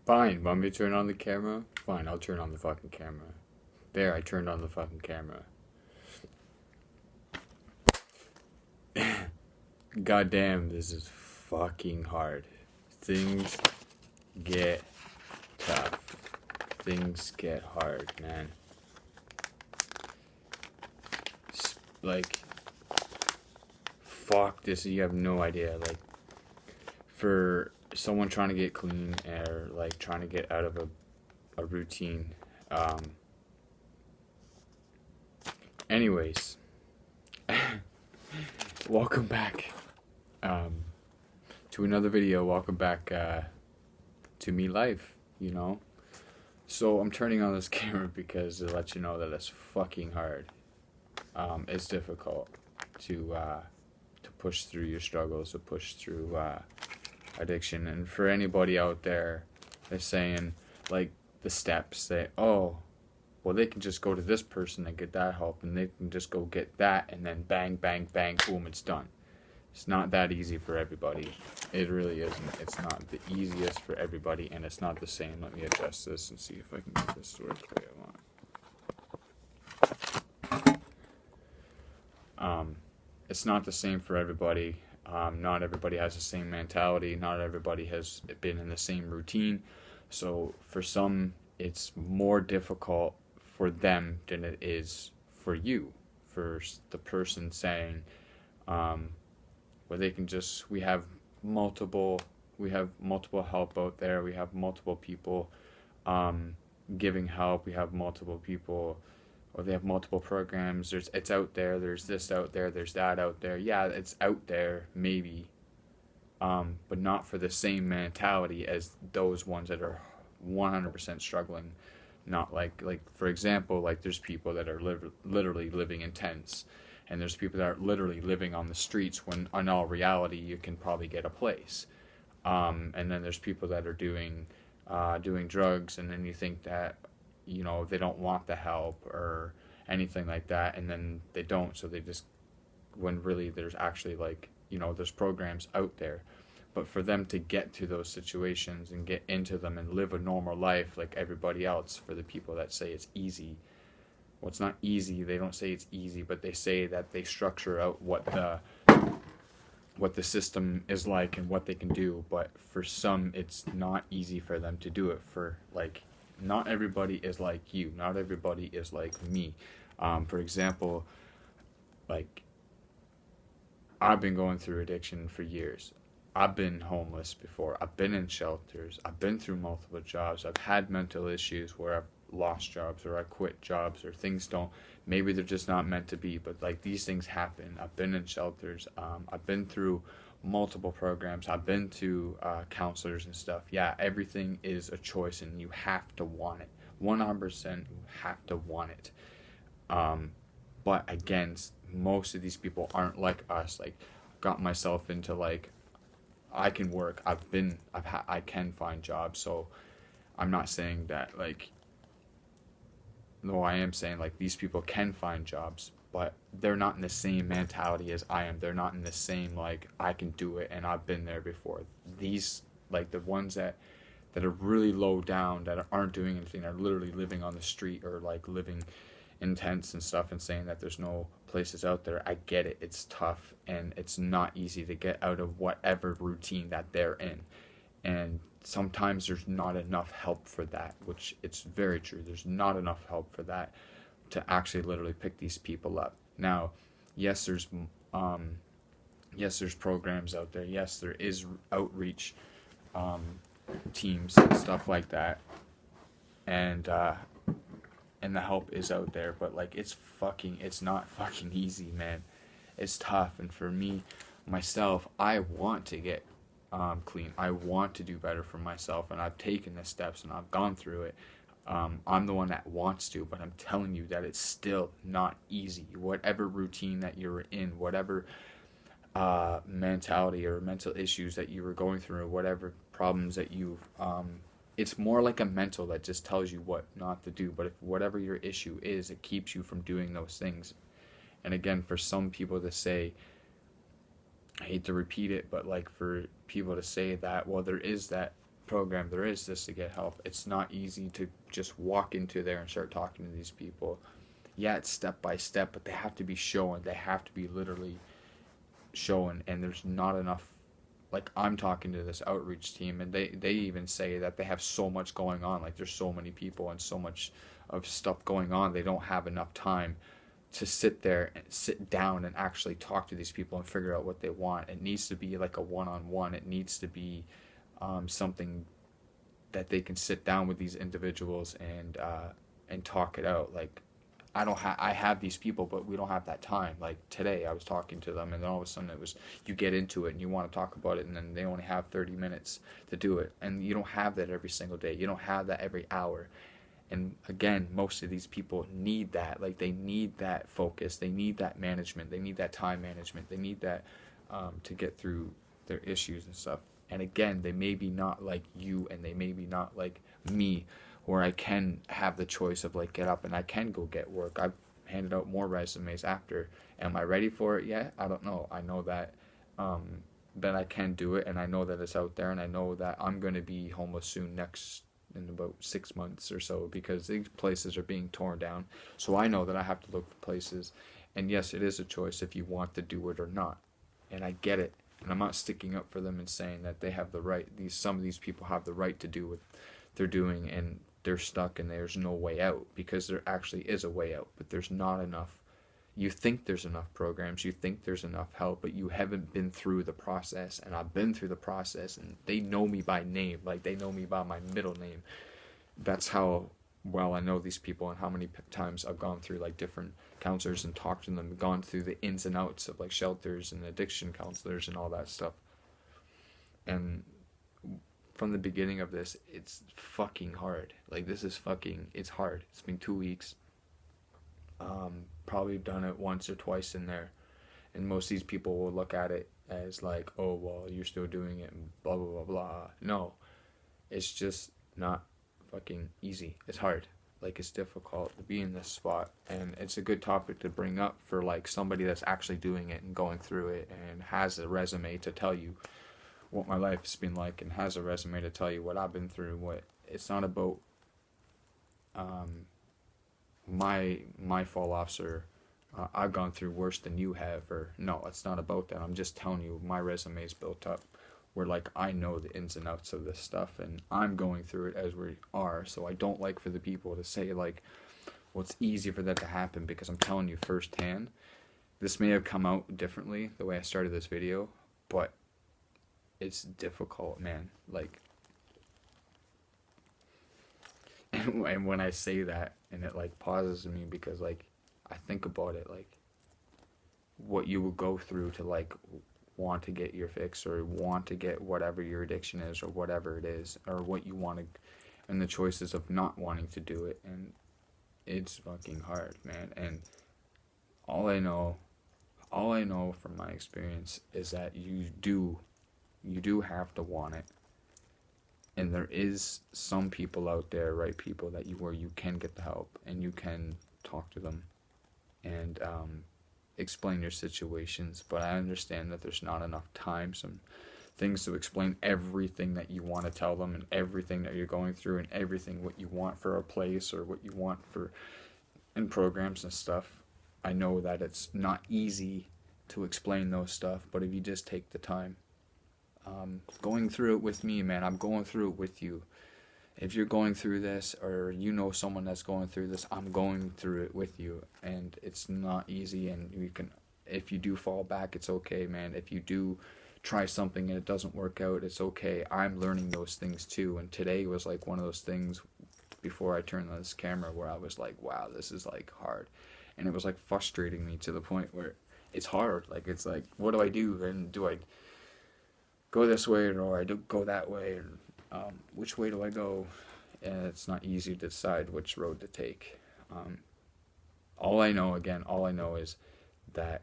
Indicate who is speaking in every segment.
Speaker 1: Fine, want me to turn on the camera? Fine, I'll turn on the fucking camera. There, I turned on the fucking camera. Goddamn, this is fucking hard. Things get tough. Things get hard, man. Like, fuck this, you have no idea. Like, for someone trying to get clean or like trying to get out of a routine. Anyways, welcome back to another video. Welcome back to me life, you know. So I'm turning on this camera because to let you know that it's fucking hard. It's difficult to push through your struggles, to push through addiction. And for anybody out there that's saying like the steps, say, oh, well, they can just go to this person and get that help, and they can just go get that, and then bang, bang, bang, boom, it's done. It's not that easy for everybody. It really isn't. It's not the easiest for everybody, and it's not the same. Let me adjust this and see if I can get this to work the way I want. It's not the same for everybody. Not everybody has the same mentality. Not everybody has been in the same routine. So for some, it's more difficult for them than it is for you. For the person saying, where they can just, we have multiple help out there. We have multiple people giving help. We have multiple people, or they have multiple programs. It's out there. There's this out there. There's that out there. Yeah, it's out there, maybe, but not for the same mentality as those ones that are 100% struggling. Not like for example, like there's people that are literally living in tents, and there's people that are literally living on the streets when in all reality you can probably get a place. And then there's people that are doing drugs, and then you think that, you know, they don't want the help or anything like that, and then they don't, so they just, when really there's actually, like, you know, there's programs out there. But for them to get to those situations and get into them and live a normal life like everybody else, for the people that say it's easy, well, it's not easy. They don't say it's easy, but they say that they structure out what the system is like and what they can do. But for some, it's not easy for them to do it. For, like, not everybody is like you. Not everybody is like me. For example, like, I've been going through addiction for years. I've been homeless before. I've been in shelters. I've been through multiple jobs. I've had mental issues where I've lost jobs, or I quit jobs, or things don't, maybe they're just not meant to be, but like these things happen. I've been in shelters. I've been through multiple programs. I've been to counselors and stuff. Yeah, everything is a choice, and you have to want it. 100%, you have to want it. But again, most of these people aren't like us. Like, got myself into, like, I can work. I can find jobs. So I'm not saying that, like, no, I am saying, like, these people can find jobs, but they're not in the same mentality as I am. They're not in the same, like, I can do it and I've been there before. These, like, the ones that are really low down, that aren't doing anything, are literally living on the street, or like living in tents and stuff, and saying that there's no places out there. I get it. It's tough, and it's not easy to get out of whatever routine that they're in. And sometimes there's not enough help for that, which it's very true. There's not enough help for that to actually literally pick these people up. Now, yes, there's programs out there. Yes, there is outreach teams and stuff like that, and the help is out there. But like, it's not fucking easy, man. It's tough. And for me, myself, I want to get clean. I want to do better for myself, and I've taken the steps and I've gone through it. I'm the one that wants to, but I'm telling you that it's still not easy. Whatever routine that you're in, whatever mentality or mental issues that you were going through, or whatever problems that you've, it's more like a mental that just tells you what not to do. But if whatever your issue is, it keeps you from doing those things. And again, for some people to say, I hate to repeat it, but like, for people to say that, well, there is that program there is just to get help. It's not easy to just walk into there and start talking to these people. Yeah, it's step by step, but they have to be shown. They have to be literally shown, and there's not enough. Like, I'm talking to this outreach team, and they even say that they have so much going on. Like, there's so many people and so much of stuff going on. They don't have enough time to sit there and sit down and actually talk to these people and figure out what they want. It needs to be like a one-on-one. It needs to be something that they can sit down with these individuals and talk it out. Like, I have these people, but we don't have that time. Like, today I was talking to them, and then all of a sudden it was, you get into it and you want to talk about it, and then they only have 30 minutes to do it. And you don't have that every single day. You don't have that every hour. And again, most of these people need that. Like, they need that focus. They need that management. They need that time management. They need that to get through their issues and stuff. And again, they may be not like you, and they may be not like me, where I can have the choice of, like, get up and I can go get work. I've handed out more resumes after. Am I ready for it yet? I don't know. I know that I can do it, and I know that it's out there, and I know that I'm going to be homeless soon, in about 6 months or so, because these places are being torn down. So I know that I have to look for places. And yes, it is a choice if you want to do it or not. And I get it. And I'm not sticking up for them and saying that they have the right. Some of these people have the right to do what they're doing, and they're stuck and there's no way out, because there actually is a way out, but there's not enough. You think there's enough programs, you think there's enough help, but you haven't been through the process. And I've been through the process, and they know me by name. Like, they know me by my middle name. That's how well I know these people, and how many times I've gone through, like, different counselors and talked to them, gone through the ins and outs of, like, shelters and addiction counselors and all that stuff. And from the beginning of this, it's fucking hard. Like, it's hard. It's been 2 weeks. Probably done it once or twice in there. And most of these people will look at it as like, oh, well, you're still doing it and blah, blah, blah, blah. No, it's just not fucking easy. It's hard. Like, it's difficult to be in this spot. And it's a good topic to bring up for, like, somebody that's actually doing it and going through it and has a resume to tell you what my life's been like, and has a resume to tell you what I've been through. It's not about my fall offs, or I've gone through worse than you have, or no, it's not about that. I'm just telling you my resume is built up where, like, I know the ins and outs of this stuff, and I'm going through it as we are. So I don't like for the people to say, like, well, it's easy for that to happen, because I'm telling you firsthand. This may have come out differently the way I started this video, but it's difficult, man. Like, and when I say that, and it, like, pauses me, because, like, I think about it, like, what you would go through to, like, want to get your fix, or want to get whatever your addiction is, or whatever it is, or what you want to, and the choices of not wanting to do it. And it's fucking hard, man. And all I know from my experience is that you do have to want it. And there is some people out there, right people, where you can get the help, and you can talk to them and explain your situations. But I understand that there's not enough time, some things to explain everything that you want to tell them, and everything that you're going through, and everything what you want for a place, or what you want for in programs and stuff. I know that it's not easy to explain those stuff, but if you just take the time, going through it with me, man, I'm going through it with you. If you're going through this, or you know someone that's going through this, I'm going through it with you. And it's not easy, and if you do fall back, it's okay, man. If you do try something and it doesn't work out, it's okay. I'm learning those things too. And today was like one of those things before I turned on this camera where I was like, wow, this is, like, hard. And it was, like, frustrating me to the point where it's hard. Like, it's like, what do I do? And do I go this way, or I do go that way, or which way do I go? And it's not easy to decide which road to take. All I know is that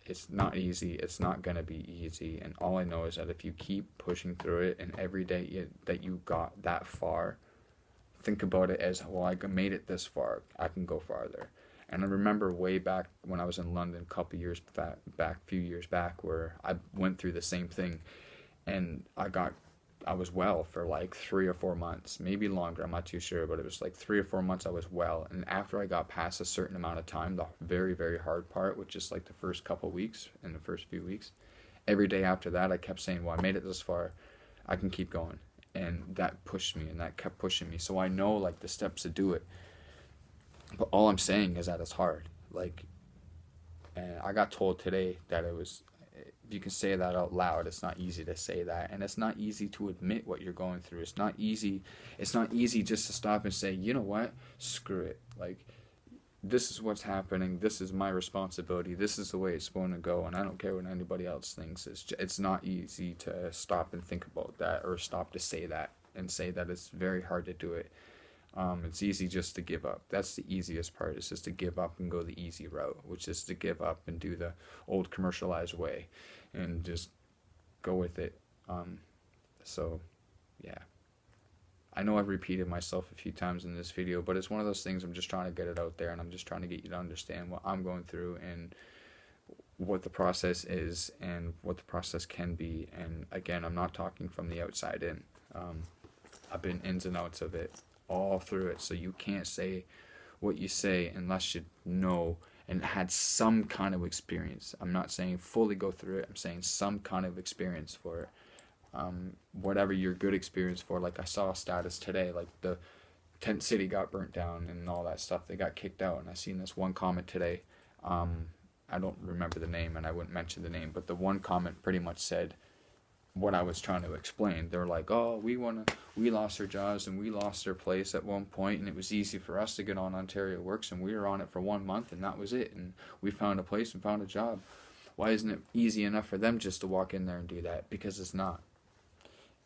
Speaker 1: it's not easy. It's not going to be easy. And all I know is that if you keep pushing through it, and every day that you got that far, think about it as, well, I made it this far, I can go farther. And I remember way back when I was in London a few years back, where I went through the same thing, and I got I was well for like 3 or 4 months, maybe longer. I'm not too sure, but it was like 3 or 4 months I was well. And after I got past a certain amount of time, the very, very hard part, which is like the first couple weeks and the first few weeks, every day after that, I kept saying, well, I made it this far. I can keep going. And that pushed me and that kept pushing me. So I know like the steps to do it. But all I'm saying is that it's hard. Like, and I got told today that it was, if you can say that out loud, it's not easy to say that. And it's not easy to admit what you're going through. It's not easy just to stop and say, you know what, screw it. Like, this is what's happening. This is my responsibility. This is the way it's going to go. And I don't care what anybody else thinks. It's not easy to stop and think about that, or stop to say that and say that it's very hard to do it. It's easy just to give up. That's the easiest part, is just to give up and go the easy route, which is to give up and do the old commercialized way and just go with it. So, yeah. I know I've repeated myself a few times in this video, but it's one of those things. I'm just trying to get it out there, and I'm just trying to get you to understand what I'm going through and what the process is and what the process can be. And again, I'm not talking from the outside in. I've been ins and outs of it, all through it. So you can't say what you say unless you know and had some kind of experience. I'm not saying fully go through it. I'm saying some kind of experience for it. Whatever your good experience for. Like I saw a status today, like the tent city got burnt down and all that stuff. They got kicked out. And I seen this one comment today. I don't remember the name, and I wouldn't mention the name, but the one comment pretty much said what I was trying to explain. They were like, oh, we lost our jobs and we lost our place at one point, and it was easy for us to get on Ontario Works, and we were on it for 1 month, and that was it, and we found a place and found a job. Why isn't it easy enough for them just to walk in there and do that? Because it's not.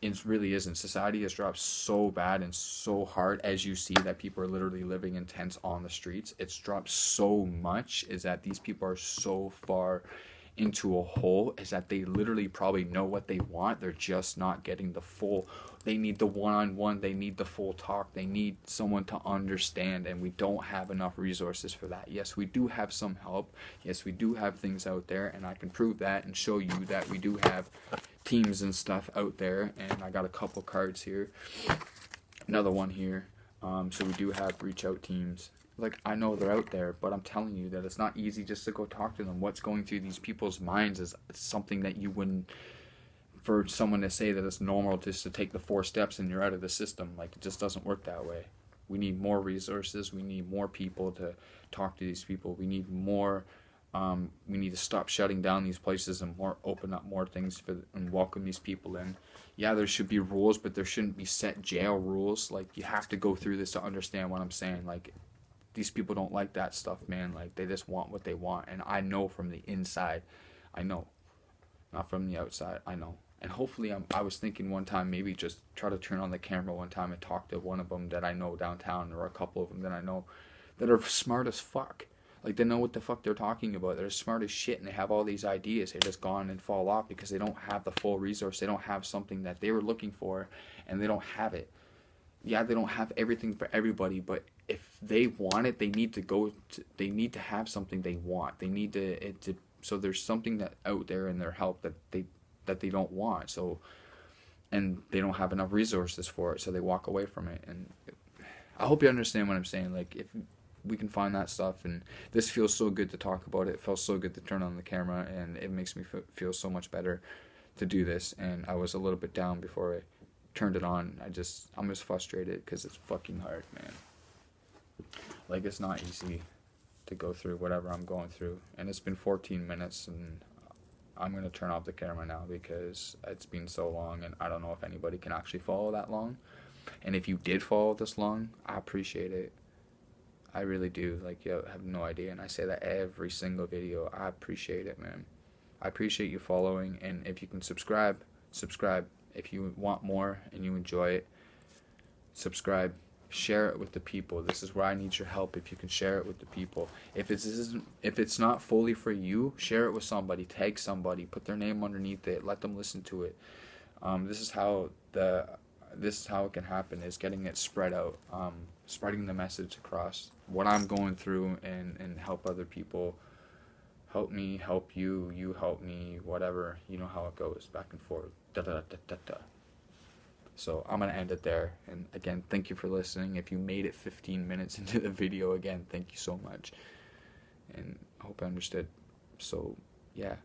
Speaker 1: It really isn't. Society has dropped so bad and so hard, as you see that people are literally living in tents on the streets. It's dropped so much, is that these people are so far into a hole, is that they literally probably know what they want. They're just not getting the full. They need the one-on-one. They need the full talk. They need someone to understand, and we don't have enough resources for that. Yes, we do have some help. Yes, we do have things out there, and I can prove that and show you that we do have teams and stuff out there. And I got a couple cards here, another one here. So we do have reach out teams. Like, I know they're out there, but I'm telling you that it's not easy just to go talk to them. What's going through these people's minds is something that you wouldn't, for someone to say that it's normal just to take the 4 steps and you're out of the system. Like, it just doesn't work that way. We need more resources. We need more people to talk to these people. We need more. We need to stop shutting down these places and open up more things and welcome these people in. Yeah, there should be rules, but there shouldn't be set jail rules. Like, you have to go through this to understand what I'm saying. Like, these people don't like that stuff, man. Like, they just want what they want. And I know from the inside. I know. Not from the outside. I know. And hopefully, I was thinking one time, maybe just try to turn on the camera one time and talk to one of them that I know downtown, or a couple of them that I know that are smart as fuck. Like, they know what the fuck they're talking about. They're smart as shit, and they have all these ideas. They just gone and fall off because they don't have the full resource. They don't have something that they were looking for, and they don't have it. Yeah, they don't have everything for everybody, but if they want it, they need to have something they want. They need to so there's something that out there in their help that they don't want. So, and they don't have enough resources for it, so they walk away from it. And I hope you understand what I'm saying. Like, if we can find that stuff, and this feels so good to talk about it. It feels so good to turn on the camera, and it makes me feel so much better to do this. And I was a little bit down before I turned it on. I'm just frustrated because it's fucking hard, man. Like, it's not easy to go through whatever I'm going through, and it's been 14 minutes, and I'm going to turn off the camera now because it's been so long, and I don't know if anybody can actually follow that long. And if you did follow this long, I appreciate it. I really do. Like, you have no idea, and I say that every single video. I appreciate it, man. I appreciate you following, and if you can subscribe. If you want more and you enjoy it, subscribe. Share it with the people. This is where I need your help. If you can share it with the people. If it's not fully for you, share it with somebody. Tag somebody. Put their name underneath it. Let them listen to it. This is how it can happen, is getting it spread out. Spreading the message across what I'm going through, and help other people. Help me, help you, you help me, whatever. You know how it goes, back and forth. Da da da da da. So I'm going to end it there. And again, thank you for listening. If you made it 15 minutes into the video, again, thank you so much. And I hope I understood. So, yeah.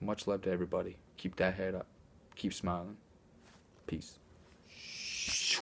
Speaker 1: Much love to everybody. Keep that head up. Keep smiling. Peace.